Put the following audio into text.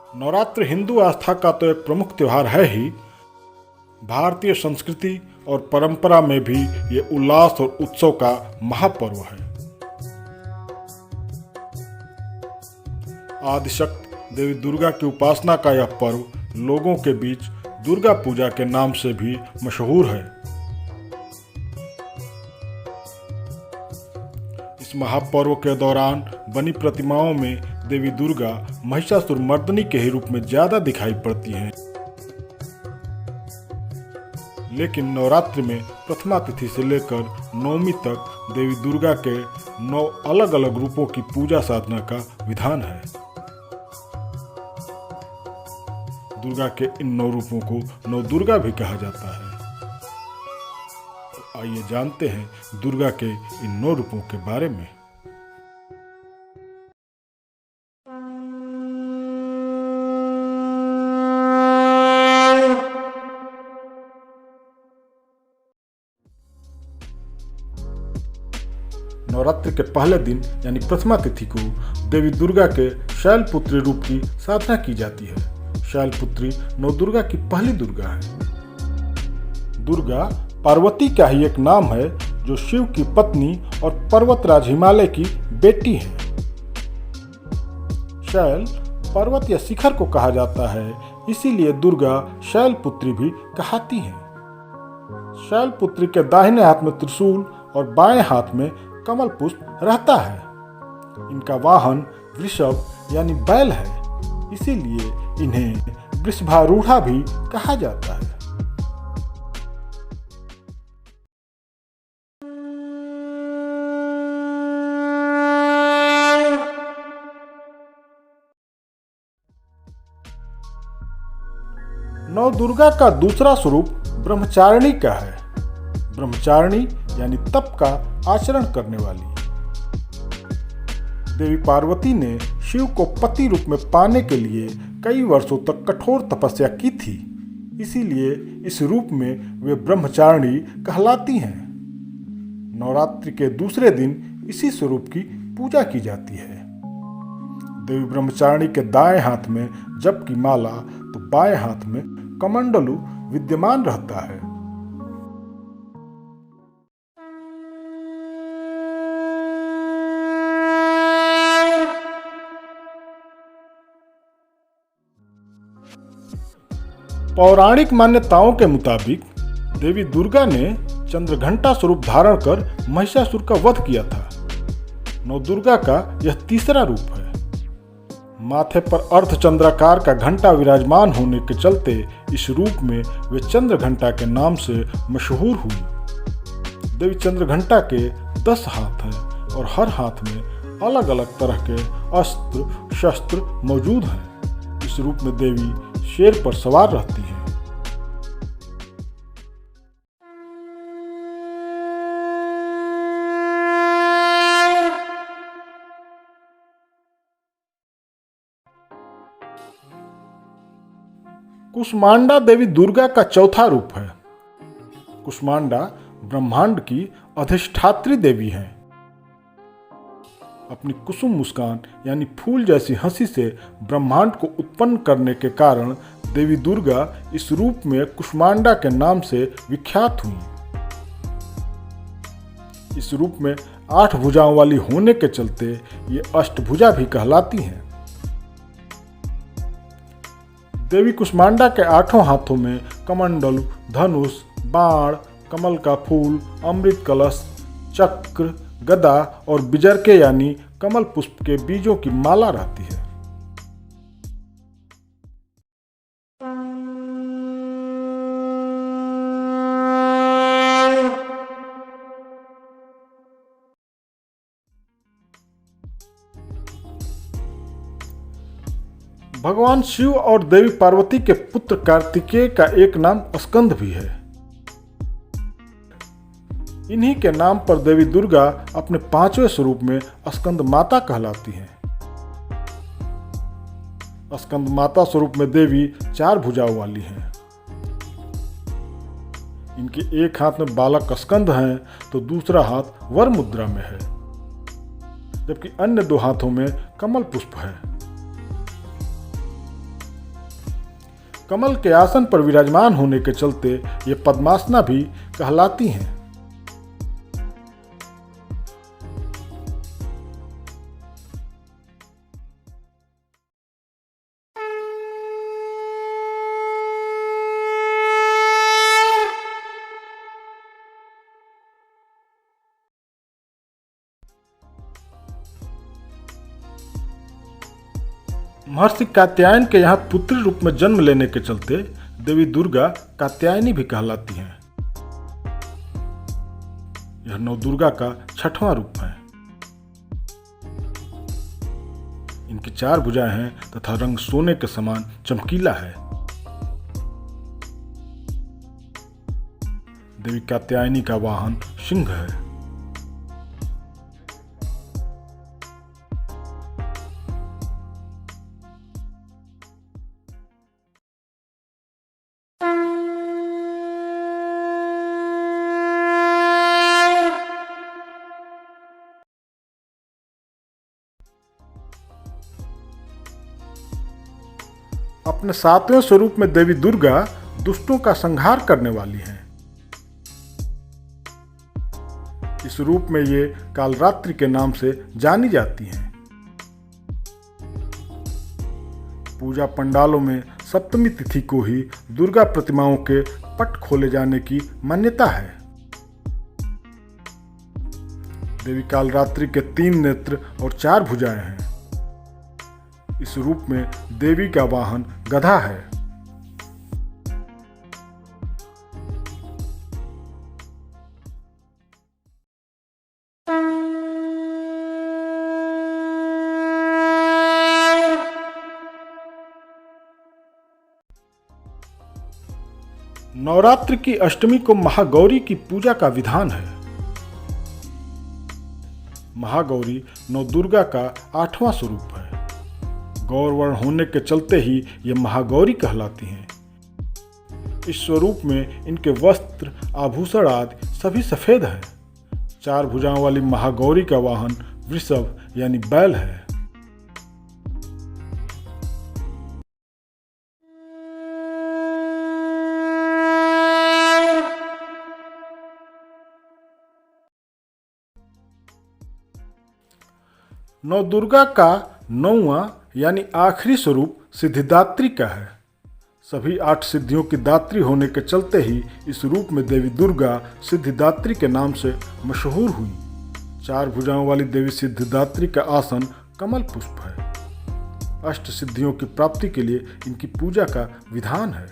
नवरात्र हिंदू आस्था का तो एक प्रमुख त्यौहार है ही। भारतीय संस्कृति और परंपरा में भी ये उल्लास और उत्सव का महापर्व है। आदिशक्ति देवी दुर्गा की उपासना का यह पर्व लोगों के बीच दुर्गा पूजा के नाम से भी मशहूर है। इस महापर्व के दौरान बनी प्रतिमाओं में देवी दुर्गा महिषासुर मर्दनी के ही रूप में ज्यादा दिखाई पड़ती हैं। लेकिन नवरात्रि में प्रथमा तिथि से लेकर नवमी तक देवी दुर्गा के 9 अलग अलग रूपों की पूजा साधना का विधान है। दुर्गा के इन 9 रूपों को नव दुर्गा भी कहा जाता है। आइए जानते हैं दुर्गा के इन 9 रूपों के बारे में। नवरात्रि के पहले दिन यानी प्रथमा तिथि को देवी दुर्गा के शैलपुत्री रूप की साधना की जाती है। शैलपुत्री नवदुर्गा की पहली दुर्गा है। दुर्गा पार्वती का ही एक नाम है जो शिव की पत्नी और पर्वतराज हिमालय की बेटी है। शैल पर्वत या शिखर को कहा जाता है, इसीलिए दुर्गा शैलपुत्री भी कहती हैं। शैलपुत्री के दाहिने हाथ में त्रिशूल और बाएं हाथ में कमल पुष्प रहता है। इनका वाहन वृषभ यानी बैल है, इसीलिए इन्हें वृषभारूढ़ा भी कहा जाता है। नव दुर्गा का दूसरा स्वरूप ब्रह्मचारिणी का है। ब्रह्मचारिणी यानी तप का आचरण करने वाली। देवी पार्वती ने शिव को पति रूप में पाने के लिए कई वर्षों तक कठोर तपस्या की थी, इसीलिए इस रूप में वे ब्रह्मचारिणी कहलाती हैं। नवरात्रि के दूसरे दिन इसी स्वरूप की पूजा की जाती है। देवी ब्रह्मचारिणी के दाएं हाथ में जप की माला तो बाएं हाथ में कमंडलू विद्यमान रहता है। पौराणिक मान्यताओं के मुताबिक देवी दुर्गा ने चंद्रघंटा स्वरूप धारण कर महिषासुर का वध किया था। नवदुर्गा का यह तीसरा रूप है। माथे पर अर्धचंद्राकार का घंटा विराजमान होने के चलते इस रूप में वे चंद्रघंटा के नाम से मशहूर हुई। देवी चंद्रघंटा के 10 हाथ हैं और हर हाथ में अलग अलग तरह के अस्त्र शस्त्र मौजूद हैं। इस रूप में देवी शेर पर सवार रहती हैं। कुष्मांडा देवी दुर्गा का चौथा रूप है। कुष्मांडा ब्रह्मांड की अधिष्ठात्री देवी हैं। अपनी कुसुम मुस्कान यानी फूल जैसी हंसी से ब्रह्मांड को उत्पन्न करने के कारण देवी दुर्गा इस रूप में कुष्मांडा के नाम से विख्यात हुई। इस रूप में 8 भुजाओं वाली होने के चलते ये अष्टभुजा भी कहलाती हैं। देवी कुष्मांडा के 8 हाथों में कमंडल, धनुष, बाण, कमल का फूल, अमृत कलश, चक्र, गदा और बिजरके यानी कमल पुष्प के बीजों की माला रहती है। भगवान शिव और देवी पार्वती के पुत्र कार्तिकेय का एक नाम स्कंद भी है। इन्हीं के नाम पर देवी दुर्गा अपने 5वें स्वरूप में स्कंद माता कहलाती हैं। स्कंद माता स्वरूप में देवी 4 भुजाओं वाली हैं। इनके एक हाथ में बालक स्कंद हैं तो दूसरा हाथ वर मुद्रा में है, जबकि अन्य 2 हाथों में कमल पुष्प है। कमल के आसन पर विराजमान होने के चलते ये पद्मासना भी कहलाती हैं। महर्षि कात्यायन के यहाँ पुत्री रूप में जन्म लेने के चलते देवी दुर्गा कात्यायनी भी कहलाती हैं। यह नवदुर्गा का 6वां रूप है। इनकी 4 भुजाएं हैं तथा रंग सोने के समान चमकीला है। देवी कात्यायनी का वाहन सिंह है। अपने 7वें स्वरूप में देवी दुर्गा दुष्टों का संहार करने वाली हैं। इस रूप में ये कालरात्रि के नाम से जानी जाती हैं। पूजा पंडालों में सप्तमी तिथि को ही दुर्गा प्रतिमाओं के पट खोले जाने की मान्यता है। देवी कालरात्रि के 3 नेत्र और 4 भुजाएं हैं। इस रूप में देवी का वाहन गधा है। नवरात्रि की अष्टमी को महागौरी की पूजा का विधान है। महागौरी नवदुर्गा का 8वां स्वरूप है। गौरवर्ण होने के चलते ही ये महागौरी कहलाती हैं। इस स्वरूप में इनके वस्त्र, आभूषण आदि सभी सफेद हैं। 4 भुजाओं वाली महागौरी का वाहन वृषभ यानी बैल है। नवदुर्गा का 9वां यानी आखिरी स्वरूप सिद्धिदात्री का है। सभी 8 सिद्धियों की दात्री होने के चलते ही इस रूप में देवी दुर्गा सिद्धिदात्री के नाम से मशहूर हुई। 4 भुजाओं वाली देवी सिद्धिदात्री का आसन कमल पुष्प है। अष्ट सिद्धियों की प्राप्ति के लिए इनकी पूजा का विधान है।